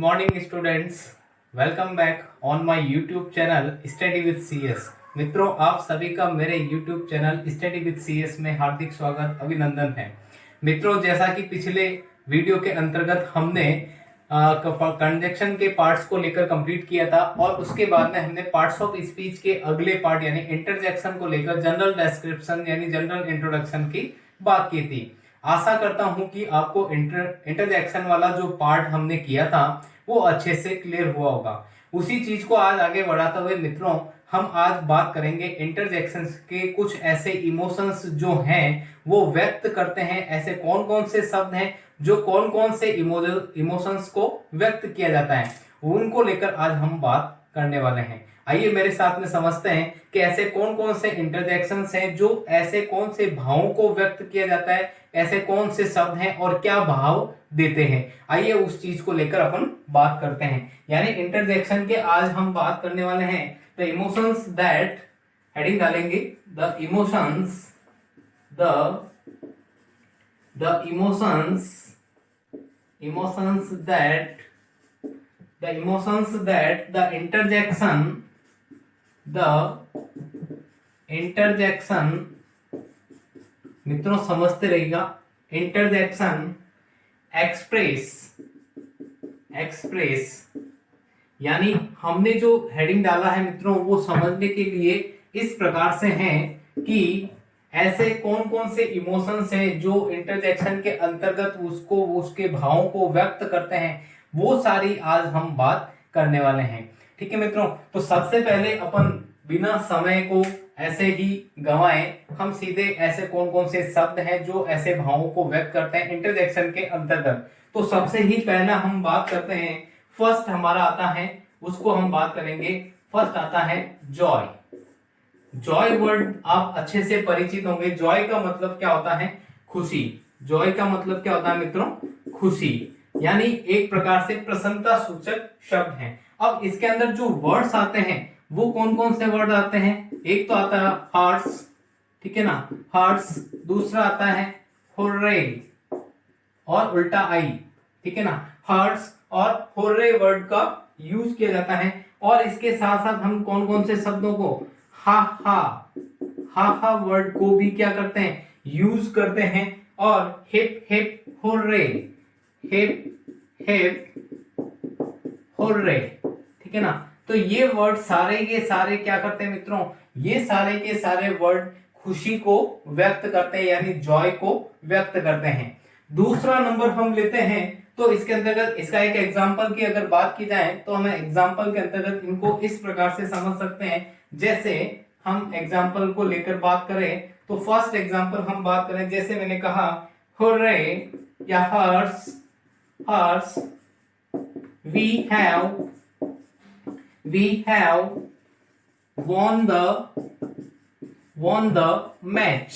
Morning students, welcome back on my YouTube channel study with CS. मित्रों, आप सभी का मेरे YouTube channel study with CS में हार्दिक स्वागत अभिनंदन है। मित्रों, जैसा कि पिछले वीडियो के अंतर्गत हमने कंजक्शन के पार्ट्स को लेकर कंप्लीट किया था और उसके बाद में हमने पार्ट्स ऑफ स्पीच के अगले पार्ट यानी इंटरजेक्शन को लेकर जनरल डिस्क्रिप्शन यानी जनरल इंट्रोडक्शन की बात की थी। आशा करता हूं कि आपको इंटरजेक्शन वाला जो पार्ट हमने किया था वो अच्छे से क्लियर हुआ होगा। उसी चीज को आज आगे बढ़ाते हुए मित्रों, हम आज बात करेंगे इंटरजेक्शन के कुछ ऐसे इमोशंस जो हैं वो व्यक्त करते हैं। ऐसे कौन कौन से शब्द हैं जो कौन कौन से इमोशंस को व्यक्त किया जाता है, उनको लेकर आज हम बात करने वाले हैं। आइए मेरे साथ में समझते हैं कि ऐसे कौन कौन से इंटरजेक्शंस हैं, जो ऐसे कौन से भावों को व्यक्त किया जाता है, ऐसे कौन से शब्द हैं और क्या भाव देते हैं। आइए उस चीज को लेकर अपन बात करते हैं। यानी इंटरजेक्शन के आज हम बात करने वाले हैं द इमोशंस दैट, हेडिंग डालेंगे the emotions that the interjection मित्रों समझते रहिएगा। इंटरजेक्शन एक्सप्रेस यानी हमने जो हेडिंग डाला है मित्रों वो समझने के लिए इस प्रकार से है कि ऐसे कौन कौन से इमोशंस हैं जो इंटरजेक्शन के अंतर्गत उसके भावों को व्यक्त करते हैं, वो सारी आज हम बात करने वाले हैं। ठीक है मित्रों, तो सबसे पहले अपन बिना समय को ऐसे ही गंवाए हम सीधे ऐसे कौन कौन से शब्द हैं जो ऐसे भावों को व्यक्त करते हैं इंटरजेक्शन के अंतर्गत। तो सबसे ही पहला हम बात करते हैं, फर्स्ट हमारा आता है, उसको हम बात करेंगे। फर्स्ट आता है जॉय। जॉय वर्ड आप अच्छे से परिचित होंगे। जॉय का मतलब क्या होता है? खुशी। जॉय का मतलब क्या होता है मित्रों? खुशी, यानी एक प्रकार से प्रसन्नता सूचक शब्द है। अब इसके अंदर जो वर्ड्स आते हैं वो कौन कौन से वर्ड आते हैं? एक तो आता है हार्ट्स, ठीक है ना, हार्ट्स। दूसरा आता है होर्रे और उल्टा आई, ठीक है ना। हार्ट्स और होर्रे वर्ड का यूज किया जाता है। और इसके साथ साथ हम कौन कौन से शब्दों को हा हा वर्ड को भी क्या करते हैं? यूज करते हैं। और हिप हिप होर्रे, हिप होर्रे, ठीक है ना। तो ये वर्ड सारे के सारे क्या करते हैं मित्रों? ये सारे के सारे वर्ड खुशी को व्यक्त करते हैं, यानी जॉय को व्यक्त करते हैं। दूसरा नंबर हम लेते हैं, तो इसके अंतर्गत इसका एक एग्जांपल की अगर बात की जाए तो हमें एग्जांपल के अंतर्गत इनको इस प्रकार से समझ सकते हैं। जैसे हम एग्जांपल को लेकर बात करें तो फर्स्ट एग्जांपल हम बात करें, जैसे मैंने कहा हुर्रे या हर्ष, we have won the match।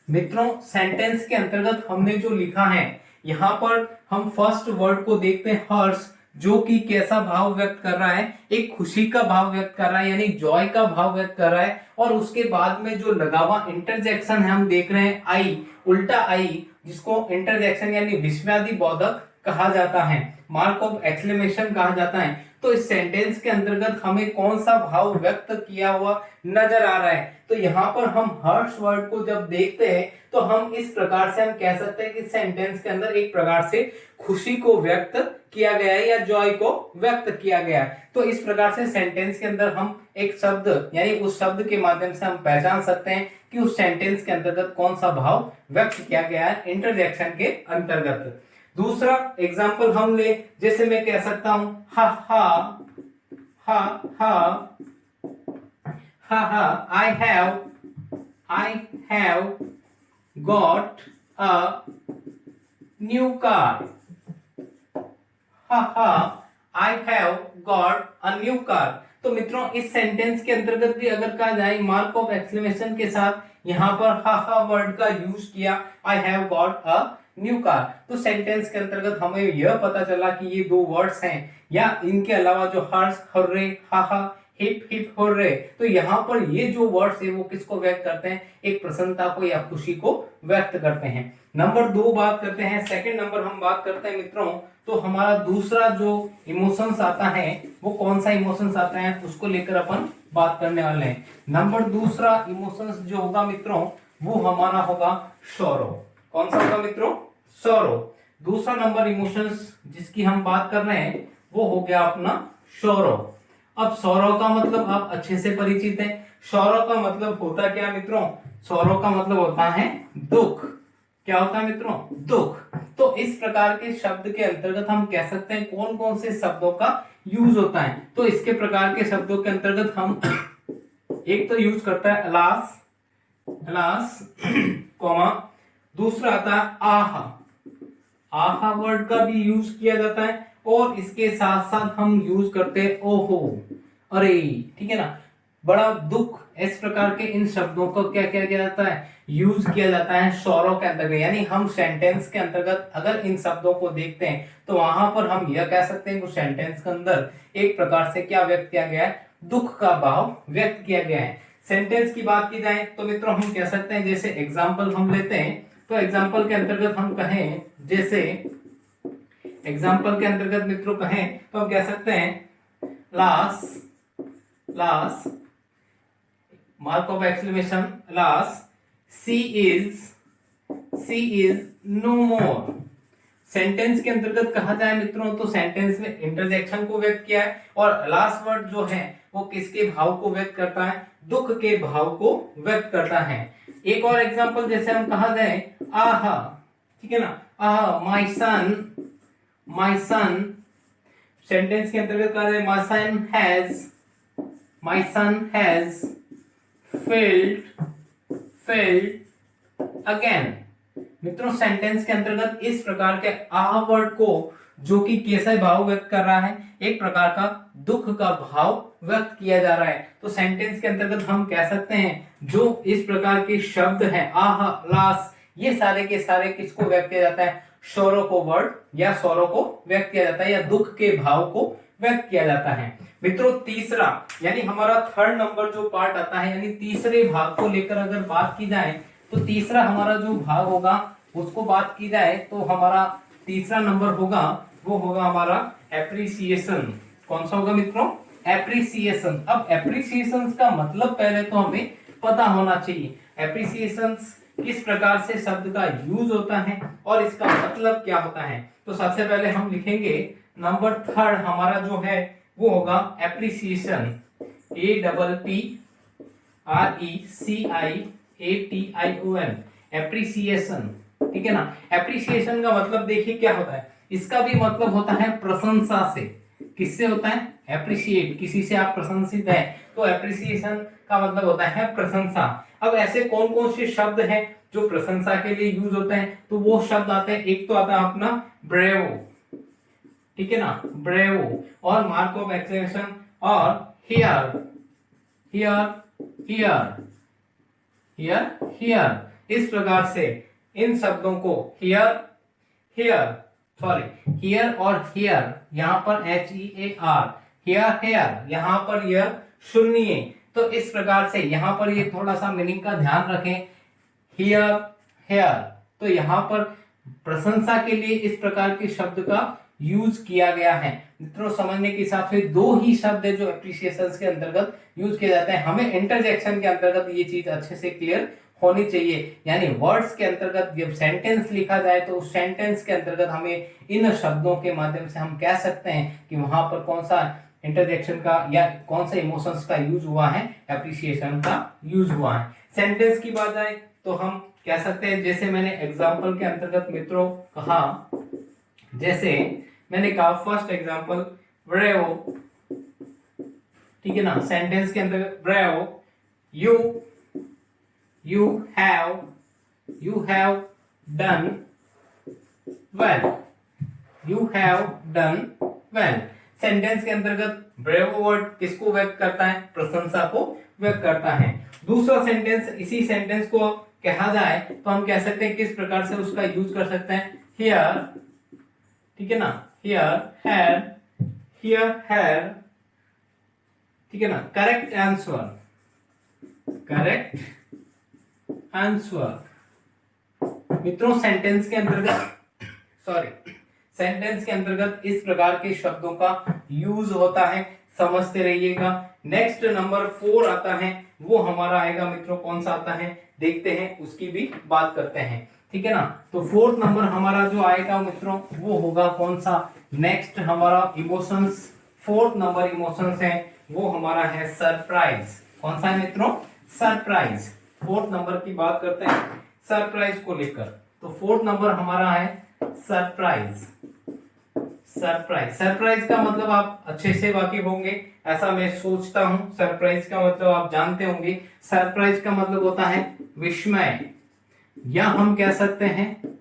मित्रों, सेंटेंस के अंतर्गत हमने जो लिखा है, यहां पर हम फर्स्ट वर्ड को देखते हैं हर्ष, जो कि कैसा भाव व्यक्त कर रहा है? एक खुशी का भाव व्यक्त कर रहा है, यानी जॉय का भाव व्यक्त कर रहा है। और उसके बाद में जो लगा हुआ इंटरजेक्शन है हम देख रहे हैं आई, उल्टा आई, जिसको इंटरजेक्शन यानी विस्मयादि बोधक कहा जाता है, मार्क ऑफ एक्सक्लेमेशन कहा जाता है। तो इस सेंटेंस के अंतर्गत हमें कौन सा भाव व्यक्त किया हुआ नजर आ रहा है? तो यहाँ पर हम हर्ष वर्ड को जब देखते हैं तो हम इस प्रकार से हम कह सकते हैं कि सेंटेंस के अंदर एक प्रकार से खुशी को व्यक्त किया गया है या जॉय को व्यक्त किया गया है। तो इस प्रकार से सेंटेंस के अंदर हम एक शब्द यानी उस शब्द के माध्यम से हम पहचान सकते हैं कि उस सेंटेंस के अंतर्गत कौन सा भाव व्यक्त किया गया है इंटरजेक्शन के अंतर्गत। दूसरा एग्जाम्पल हम ले, जैसे मैं कह सकता हूं हा I have got a new car। I have got a new car। तो मित्रों, इस सेंटेंस के अंतर्गत भी अगर कहा जाए मार्क ऑफ एक्सक्लेमेशन के साथ यहाँ पर हा वर्ड का यूज किया, I have got a new car, तो सेंटेंस के अंतर्गत हमें यह पता चला कि ये दो वर्ड्स हैं, या इनके अलावा जो हर्ष, हर्रे, हा, हिप हिप हुर्रे। तो यहाँ पर ये जो वर्ड्स है वो किसको व्यक्त करते हैं, एक प्रसन्नता को या खुशी को व्यक्त करते हैं। नंबर 2 बात करते हैं, सेकंड नंबर हम बात करते हैं मित्रों, तो हमारा दूसरा जो इमोशंस आता है वो कौन सा इमोशंस आता है उसको लेकर अपन बात करने वाले हैं। नंबर दूसरा इमोशंस जो होगा मित्रों वो हमारा होगा सॉरो। कौन सा होगा मित्रों, सॉरो। दूसरा नंबर इमोशंस जिसकी हम बात कर रहे हैं वो हो गया अपना सॉरो। अब सौरव का मतलब आप अच्छे से परिचित हैं। सौरव का मतलब होता क्या मित्रों, सौरव का मतलब होता है दुख। क्या होता है मित्रों, दुख। तो इस प्रकार के शब्द के अंतर्गत हम कह सकते हैं कौन कौन से शब्दों का यूज होता है। तो इसके प्रकार के शब्दों के अंतर्गत हम एक तो यूज करता है अलास, अलास कॉमा, दूसरा आता है आहा, आहा वर्ड का भी यूज किया जाता है, और इसके साथ साथ हम यूज करते हैं ओहो, अरे, ठीक है ना, बड़ा दुख। इस प्रकार के इन शब्दों को क्या क्या किया जाता है, यूज किया जाता है सौरव के अंतर्गत। यानी हम सेंटेंस के अंतर्गत अगर इन शब्दों को देखते हैं तो वहां पर हम यह कह सकते हैं कि सेंटेंस के अंदर एक प्रकार से क्या व्यक्त किया गया है, दुख का भाव व्यक्त किया गया है। सेंटेंस की बात की जाए तो मित्रों हम कह सकते हैं, जैसे एग्जाम्पल हम लेते हैं, तो एग्जाम्पल के अंतर्गत हम कहें, जैसे एग्जाम्पल के अंतर्गत मित्रों कहें तो हम कह सकते हैं alas, alas, mark of exclamation, alas, she is no more. Sentence के अंतर्गत कहा जाए मित्रों तो सेंटेंस में इंटरजेक्शन को व्यक्त किया है, और लास्ट वर्ड जो है वो किसके भाव को व्यक्त करता है, दुख के भाव को व्यक्त करता है। एक और एग्जांपल जैसे हम कहा जाए आहा, ठीक है ना, आहा माय सन, सेंटेंस के अंतर्गत कहा जाए my son has failed again. मित्रों सेंटेंस के अंतर्गत इस प्रकार के आह वर्ड को जो कि कैसा भाव व्यक्त कर रहा है, एक प्रकार का दुख का भाव व्यक्त किया जा रहा है। तो सेंटेंस के अंतर्गत हम कह सकते हैं जो इस प्रकार के शब्द हैं आह, लास, ये सारे के सारे किसको व्यक्त किया जाता है, सौरव को वर्ड या सौरव को व्यक्त किया जाता है, या दुख के भाव को व्यक्त किया जाता है। मित्रों तीसरा यानी हमारा थर्ड नंबर जो पार्ट आता है, यानी तीसरे भाग को लेकर अगर बात की जाए तो तीसरा हमारा जो भाग होगा उसको बात की जाए तो हमारा तीसरा नंबर होगा वो होगा हमारा एप्रिसिएशन। कौन सा होगा मित्रों, एप्रिसिएशन। अब एप्रिसिएशन का मतलब पहले तो हमें पता होना चाहिए, एप्रिसिएशन किस प्रकार से शब्द का यूज होता है और इसका मतलब क्या होता है। तो सबसे पहले हम लिखेंगे नंबर थर्ड हमारा जो है वो होगा एप्रिसिएशन, APPRECIATION, एप्रिसिएशन, ठीक है ना। एप्रिसिएशन का मतलब देखिए क्या होता है, इसका भी मतलब होता है प्रशंसा से। किससे होता है, एप्रिशिएट, किसी से आप प्रशंसित है, तो एप्रिसिएशन का मतलब होता है प्रशंसा। अब ऐसे कौन कौन से शब्द हैं जो प्रशंसा के लिए यूज होते हैं, तो वो शब्द आते हैं, एक तो आता है अपना ब्रेवो, ठीक है ना, ब्रेवो, और मार्क ऑफ एक्सक्लेमेशन, और here, here, here, here, here. इस प्रकार से इन शब्दों को हियर, हियर, सॉरी, हियर और हियर, यहां पर HEAR, हियर, हेयर, यहां पर यह सुनिए। तो इस प्रकार से यहां पर ये थोड़ा सा मीनिंग का ध्यान रखें, हियर, हेयर, तो यहां पर प्रशंसा के लिए इस प्रकार के शब्द का यूज किया गया है। मित्रों समझने के हिसाब से दो ही शब्द है जो एप्रिसिएशन के अंतर्गत यूज किए जाते हैं। हमें इंटरजेक्शन के अंतर्गत ये चीज अच्छे से क्लियर होनी चाहिए, यानी वर्ड्स के अंतर्गत जब सेंटेंस लिखा जाए तो उस सेंटेंस के अंतर्गत हमें इन शब्दों के माध्यम से हम कह सकते हैं कि वहां पर कौन सा इंटरजेक्शन का या कौन सा इमोशंस का यूज हुआ है, एप्रिसिएशन का यूज हुआ है। सेंटेंस की बात आए तो हम कह सकते हैं, जैसे मैंने एग्जाम्पल के अंतर्गत मित्रों कहा, जैसे मैंने कहा फर्स्ट एग्जाम्पल ब्रेवो, ठीक है ना, सेंटेंस के अंतर्गत bravo, you have done well, you have done well। Sentence के अंतर्गत ब्रेवो वर्ड किसको व्यक्त करता है, प्रशंसा को व्यक्त करता है। दूसरा सेंटेंस, इसी सेंटेंस को कहा जाए तो हम कह सकते हैं किस प्रकार से उसका यूज कर सकते हैं, हियर, ठीक है ना, हियर हैड, हियर हैड, ठीक है ना। करेक्ट आंसर, करेक्ट आंसर मित्रों सेंटेंस के अंतर्गत, सेंटेंस के अंतर्गत इस प्रकार के शब्दों का यूज होता है, समझते रहिएगा। नेक्स्ट नंबर 4 आता है, वो हमारा आएगा मित्रों, कौन सा आता है देखते हैं, उसकी भी बात करते हैं, ठीक है ना। तो 4th नंबर हमारा जो आएगा मित्रों वो होगा कौन सा, नेक्स्ट हमारा इमोशंस, 4th नंबर इमोशंस है वो हमारा है सरप्राइज। कौन सा है मित्रों, सरप्राइज। 4th नंबर की बात करते हैं सरप्राइज को लेकर। तो 4th नंबर हमारा है सरप्राइज। सरप्राइज, सरप्राइज का मतलब आप अच्छे से वाकिफ होंगे ऐसा मैं सोचता हूं। सरप्राइज का मतलब आप जानते होंगे। सरप्राइज का मतलब होता है विस्मय, या हम कह सकते हैं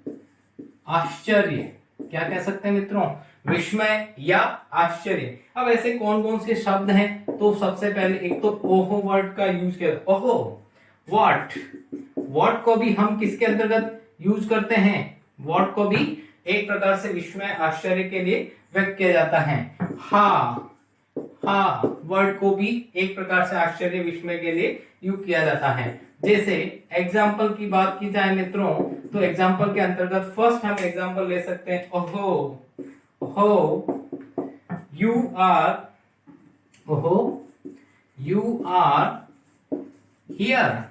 आश्चर्य। क्या कह सकते हैं मित्रों, विस्मय या आश्चर्य। अब ऐसे कौन कौन से शब्द हैं, तो सबसे पहले एक तो ओहो वर्ड का यूज किया, ओहो व्हाट, व्हाट को भी हम किसके अंतर्गत यूज करते हैं, व्हाट को भी एक प्रकार से विस्मय आश्चर्य के लिए व्यक्त किया जाता है। हा वर्ड को भी एक प्रकार से आश्चर्य विस्मय के लिए यूज किया जाता है। जैसे एग्जाम्पल की बात की जाए मित्रों, तो एग्जाम्पल के अंतर्गत फर्स्ट हम एग्जाम्पल ले सकते हैं, ओहो you are here,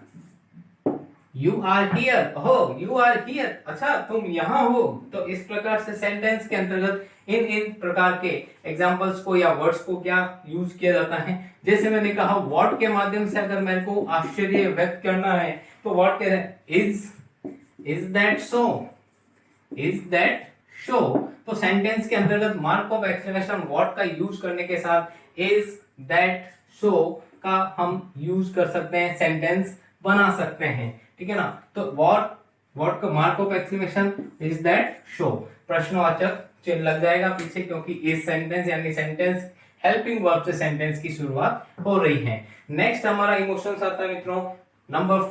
you are here, oh you are here, अच्छा तुम यहाँ हो। तो इस प्रकार से सेंटेंस के अंतर्गत इन प्रकार के एग्जांपल्स को या वर्ड्स को क्या यूज किया जाता है। जैसे मैंने कहा व्हाट के माध्यम से अगर मेरे को आश्चर्य व्यक्त करना है तो व्हाट कह रहे हैं, is that so, is that show. तो सेंटेंस के अंतर्गत मार्क ऑफ एक्सक्लेमेशन व्हाट का यूज करने के साथ इज दैट सो का हम यूज कर सकते हैं, सेंटेंस बना सकते हैं, ठीक है ना। तो व्हाट का mark of exclamation is that show, प्रश्नवाचक चिन्ह लग जाएगा पीछे, क्योंकि इस सेंटेंस यानी सेंटेंस हेल्पिंग वर्ब से सेंटेंस की शुरुआत हो रही है। नेक्स्ट हमारा इमोशंस आता है मित्रों नंबर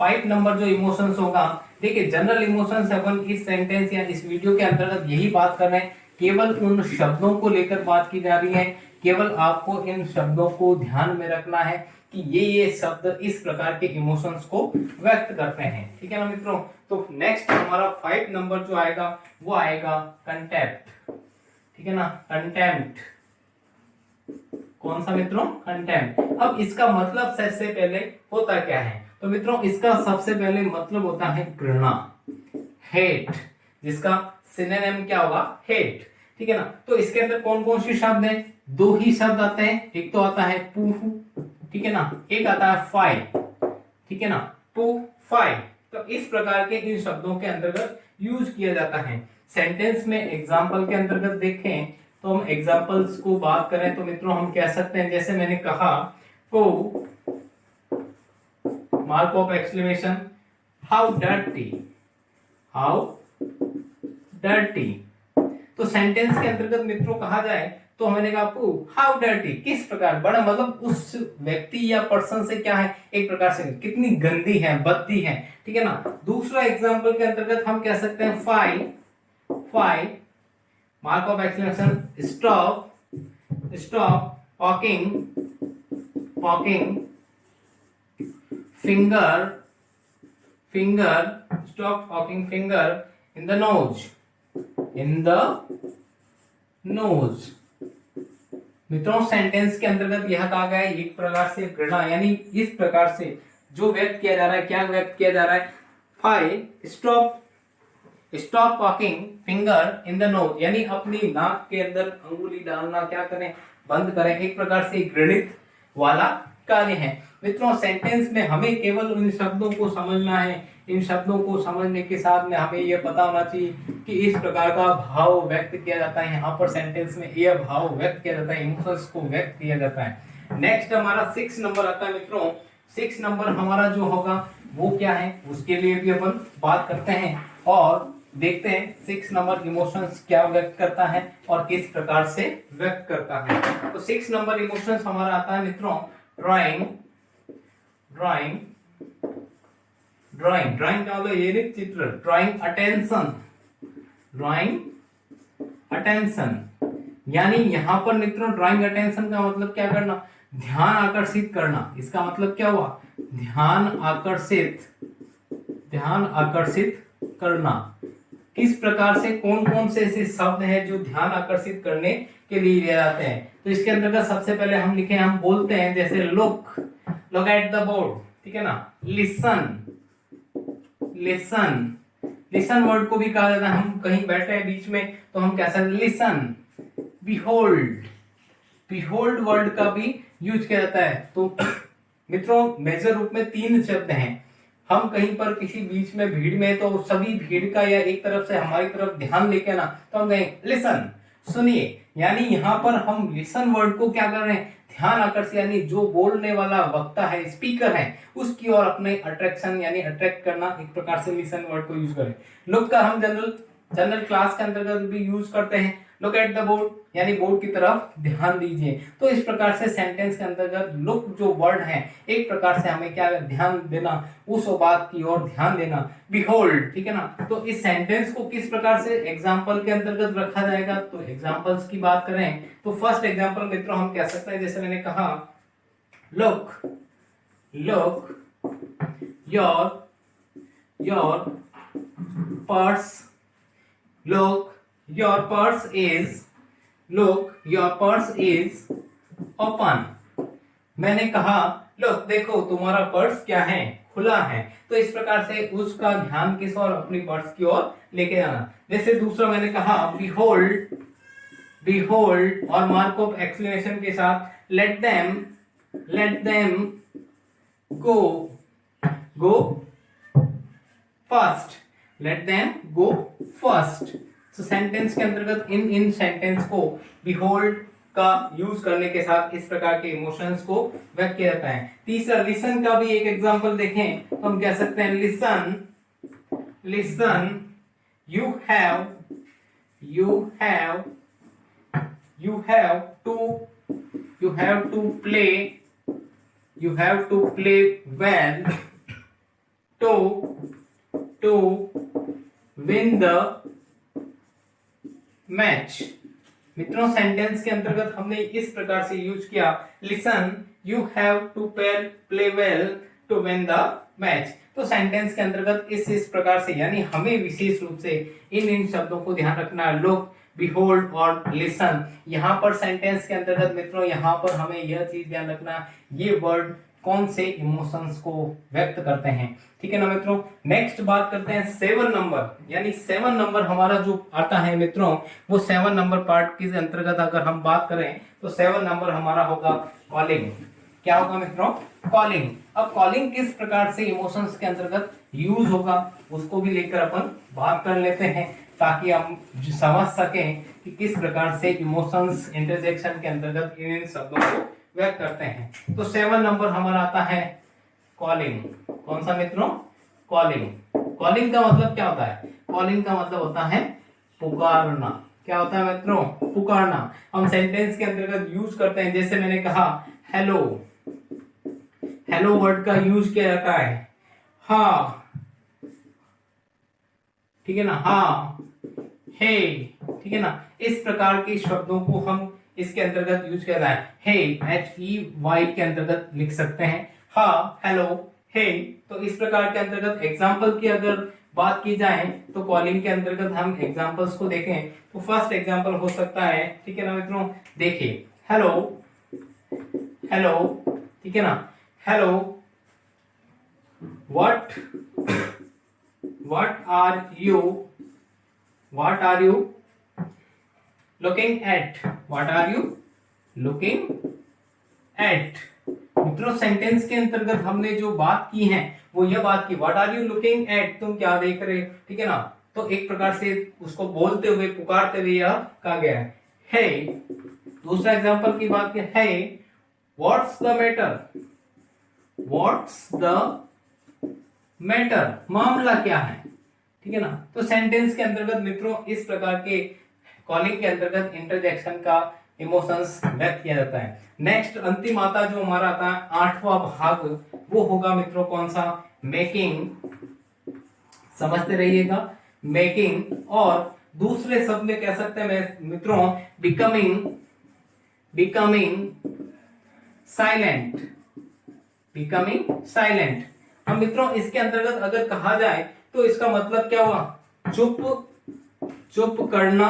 5 नंबर जो इमोशंस होगा, देखिए जनरल इमोशंस अपन इस सेंटेंस या इस वीडियो के अंतर्गत यही बात कर रहे हैं, केवल उन शब्दों को लेकर बात की जा रही है, केवल आपको इन शब्दों को ध्यान में रखना है कि ये शब्द इस प्रकार के इमोशंस को व्यक्त करते हैं, ठीक है ना मित्रों। तो नेक्स्ट हमारा 5 नंबर जो आएगा वो आएगा कंटेम्प्ट, ठीक है ना, कंटेम्प्ट। कौन सा मित्रों, कंटेम्प्ट। अब इसका मतलब सबसे पहले होता क्या है, तो मित्रों इसका सबसे पहले मतलब होता है घृणा, हेट, जिसका सिनोनिम क्या होगा, हेट, ठीक है ना। तो इसके अंदर कौन कौन से शब्द हैं, 2 ही शब्द आते हैं, एक तो आता है पूहू, ठीक है ना, एक आता है फाई, ठीक है ना, टू फाई। तो इस प्रकार के इन शब्दों के अंतर्गत यूज किया जाता है। सेंटेंस में एग्जाम्पल के अंतर्गत देखें तो हम एग्जाम्पल्स को बात करें तो मित्रों हम कह सकते हैं, जैसे मैंने कहा को mark of exclamation how dirty, how dirty. तो सेंटेंस के अंतर्गत मित्रों कहा जाए तो मैंने कहा हाउ डर्टी, किस प्रकार, बड़ा मतलब उस व्यक्ति या पर्सन से क्या है, एक प्रकार से कितनी गंदी है, बद्दी है, ठीक है ना। दूसरा एग्जांपल के अंतर्गत हम कह सकते हैं fie mark of exclamation stop poking finger stop poking finger in the nose. मित्रों सेंटेंस के अंतर्गत यह कहा गया है एक प्रकार से घृणा, यानी इस प्रकार से जो व्यक्त किया जा रहा है, क्या व्यक्त किया जा रहा है, fie stop poking finger in the nose, यानी अपनी नाक के अंदर अंगुली डालना क्या करें, बंद करें, एक प्रकार से घृणित वाला कार्य है। मित्रों सेंटेंस में हमें केवल इन शब्दों को समझना है, इन शब्दों को समझने के साथ में हमें यह पता होना चाहिए कि इस प्रकार का भाव व्यक्त किया जाता है, यहाँ पर सेंटेंस में यह भाव व्यक्त किया जाता है, इमोशंस को व्यक्त किया जाता है। नेक्स्ट हमारा 6 नंबर आता है मित्रों, 6 नंबर हमारा जो होगा वो क्या है, उसके लिए भी अपन बात करते हैं और देखते हैं 6 नंबर इमोशंस क्या व्यक्त करता है और किस प्रकार से व्यक्त करता है। तो 6 नंबर इमोशंस हमारा आता है मित्रों ड्राइंग का मतलब ये नहीं चित्र, ड्राइंग अटेंशन, यानी यहां पर मित्रों ड्राइंग अटेंशन का मतलब क्या करना, ध्यान आकर्षित करना, इसका मतलब क्या हुआ, ध्यान आकर्षित करना। किस प्रकार से, कौन कौन से ऐसे शब्द हैं जो ध्यान आकर्षित करने के लिए लिए जाते हैं? तो इसके अंतर्गत सबसे पहले हम लिखे, हम बोलते हैं जैसे लुक एट द बोर्ड, ठीक है ना। लिसन वर्ड को भी कहा जाता है, हम कहीं बैठे हैं बीच में तो हम कह सकते हैं लिसन। बिहोल्ड वर्ड का भी यूज किया जाता है। तो मित्रों मेजर रूप में 3 शब्द हैं। हम कहीं पर किसी बीच में भीड़ में, तो सभी भीड़ का या एक तरफ से हमारी तरफ ध्यान लेके ना, तो हम कहें लिसन, सुनिए। यानी यहाँ पर हम लिसन वर्ड को क्या कर रहे हैं, ध्यान आकर्षित, यानी जो बोलने वाला वक्ता है, स्पीकर है, उसकी ओर अपने अट्रैक्शन यानी अट्रैक्ट करना, एक प्रकार से लिसन वर्ड को यूज करें। लुक का हम जनरल क्लास के अंतर्गत भी यूज करते हैं। लुक एट द बोर्ड यानी बोर्ड की तरफ ध्यान दीजिए। तो इस प्रकार से सेंटेंस के अंतर्गत लुक जो वर्ड है, एक प्रकार से हमें क्या ध्यान देना, उस बात की ओर ध्यान देना। बिहोल्ड, ठीक है ना। तो इस सेंटेंस को किस प्रकार से एग्जाम्पल के अंतर्गत रखा जाएगा, तो एग्जाम्पल्स की बात करें तो फर्स्ट एग्जाम्पल मित्रों हम कह सकते हैं, जैसे मैंने कहा look your purse is open. मैंने कहा लुक, देखो तुम्हारा पर्स क्या है, खुला है। तो इस प्रकार से उसका ध्यान किस ओर, अपनी पर्स की ओर लेके जाना। जैसे दूसरा मैंने कहा बिहोल्ड और मार्क ऑफ एक्सक्लेमेशन के साथ लेट देम गो फर्स्ट। तो सेंटेंस के अंतर्गत इन सेंटेंस को बिहोल्ड का यूज करने के साथ इस प्रकार के इमोशंस को व्यक्त किया जाता है। तीसरा लिसन का भी एक एग्जांपल देखें तो हम कह सकते हैं listen you have to play well to win the match. मित्रों सेंटेंस के अंतर्गत हमने इस प्रकार से यूज किया, listen you have to play well to win the match. तो सेंटेंस के अंतर्गत इस प्रकार से, यानी हमें विशेष रूप से इन शब्दों को ध्यान रखना है, लुक, बिहोल्ड और लिसन। यहाँ पर सेंटेंस के अंतर्गत मित्रों यहाँ पर हमें यह चीज ध्यान रखना, ये वर्ड कौन से इमोशंस को व्यक्त करते हैं, ठीक है ना मित्रों। नेक्स्ट बात करते हैं 7 नंबर, यानी 7 नंबर हमारा जो आता है मित्रों, वो 7 नंबर पार्ट के अंतर्गत अगर हम बात करें तो 7 नंबर हमारा होगा कॉलिंग। क्या होगा मित्रों, कॉलिंग। अब कॉलिंग किस प्रकार से इमोशंस के अंतर्गत यूज होगा, उसको भी लेकर अपन बात कर लेते हैं, ताकि हम समझ सकें कि किस प्रकार से इमोशंस इंटरजेक्शन के अंतर्गत इन शब्दों को व्यक्त करते हैं। तो 7 नंबर हमारा आता है कॉलिंग। कौन सा मित्रों, कॉलिंग। कॉलिंग का मतलब क्या होता है, कॉलिंग का मतलब होता है पुकारना। क्या होता है मित्रों, पुकारना। हम सेंटेंस के अंतर्गत यूज करते हैं, जैसे मैंने कहा हेलो वर्ड का यूज किया जाता है, हाँ, ठीक है ना, हाँ, हे, ठीक है ना। इस प्रकार के शब्दों को हम इसके अंतर्गत यूज किया जाए, हे, HEY के अंतर्गत लिख सकते हैं, हाँ, हेलो, हे। तो इस प्रकार के अंतर्गत एग्जाम्पल की अगर बात की जाए तो कॉलिंग के अंतर्गत हम एग्जाम्पल्स को देखें तो फर्स्ट एग्जाम्पल हो सकता है, ठीक है ना मित्रों, देखिए हेलो, ठीक है ना, hello, what are you looking at? What are you looking at? मित्रों सेंटेंस के अंतर्गत हमने जो बात की है वो यह बात की, what are you looking at, तुम क्या देख रहे, ठीक है ना। तो एक प्रकार से उसको बोलते हुए, पुकारते हुए यह कहा गया है, हे। दूसरा एग्जांपल की बात की, हे व्हाट्स द मैटर, मामला क्या है, ठीक है ना। तो सेंटेंस के अंतर्गत मित्रों इस प्रकार के कॉलिंग के अंतर्गत इंटरजेक्शन का इमोशंस व्यक्त किया जाता है। नेक्स्ट अंतिम आता जो हमारा आता है 8वां भाग, वो होगा मित्रों कौन सा, मेकिंग। समझते रहिएगा, मेकिंग। और दूसरे शब्द में कह सकते हैं मित्रों बिकमिंग साइलेंट, बिकमिंग साइलेंट। हम मित्रों इसके अंतर्गत अगर कहा जाए तो इसका मतलब क्या हुआ, चुप करना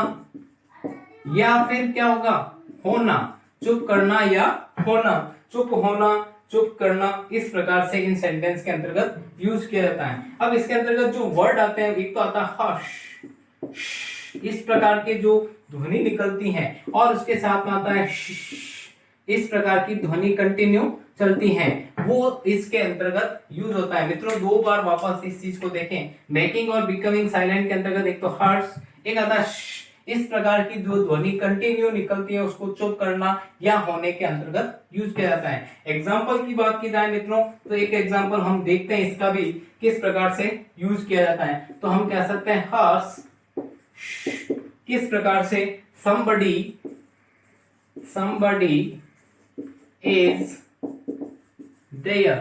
या फिर क्या होगा, होना, चुप करना या होना, चुप होना, चुप करना, इस प्रकार से इन सेंटेंस के अंतर्गत यूज किया जाता है। अब इसके अंतर्गत जो वर्ड आते हैं, एक तो आता है हश, इस प्रकार के जो ध्वनि निकलती है, और उसके साथ में आता है इस प्रकार की ध्वनि कंटिन्यू चलती है, वो इसके अंतर्गत यूज होता है। मित्रों दो बार वापस इस चीज को देखें, मेकिंग और बिकमिंग साइलेंट के अंतर्गत एक तो हर्ष, एक आता है, इस प्रकार की जो ध्वनि कंटिन्यू निकलती है उसको चुप करना या होने के अंतर्गत यूज किया जाता है। एग्जाम्पल की बात की जाए मित्रों तो एक एग्जाम्पल हम देखते हैं इसका भी किस प्रकार से यूज किया जाता है। तो हम कह सकते हैं हर्ष, किस प्रकार से, somebody is there।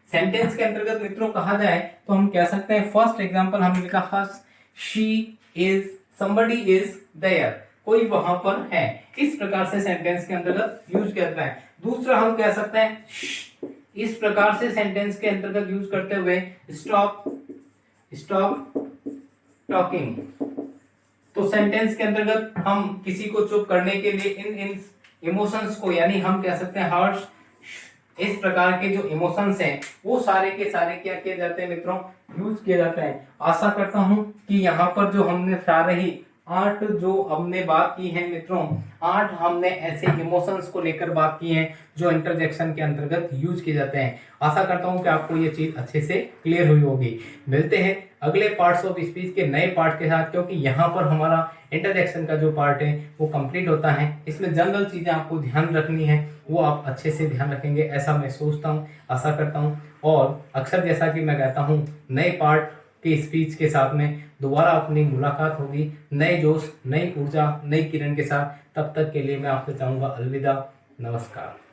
सेंटेंस के अंतर्गत मित्रों कहा जाए तो हम कह सकते हैं, फर्स्ट एग्जांपल हमने लिखा हर्ष, she is, somebody is there, कोई वहां पर है, इस प्रकार से सेंटेंस के अंतर्गत यूज किया जाता है। दूसरा हम कह सकते हैं, इस प्रकार से सेंटेंस के अंतर्गत यूज करते हुए स्टॉप टॉकिंग। तो सेंटेंस के अंतर्गत हम किसी को चुप करने के लिए इन इमोशंस को, यानी हम कह सकते हैं हर्ष, इस प्रकार के जो इमोशंस हैं वो सारे के सारे क्या किए जाते हैं मित्रों, यूज किए जाते हैं। आशा करता हूं कि यहाँ पर जो हमने सारे ही 8 जो हमने बात की है मित्रों, 8 हमने ऐसे इमोशंस को लेकर बात की है जो इंटरजेक्शन के अंतर्गत यूज किए जाते हैं। आशा करता हूं कि आपको ये चीज अच्छे से क्लियर हुई होगी। मिलते हैं अगले पार्ट्स ऑफ स्पीच के नए पार्ट के साथ, क्योंकि यहाँ पर हमारा इंटरजेक्शन का जो पार्ट है वो कंप्लीट होता है। इसमें जनरल चीजें आपको ध्यान रखनी है, वो आप अच्छे से ध्यान रखेंगे ऐसा मैं सोचता हूँ, आशा करता हूँ। और अक्सर जैसा कि मैं कहता हूँ, नए पार्ट के स्पीच के साथ में दोबारा अपनी मुलाकात होगी नए जोश, नई ऊर्जा, नई किरण के साथ। तब तक के लिए मैं आपसे चाहूंगा अलविदा, नमस्कार।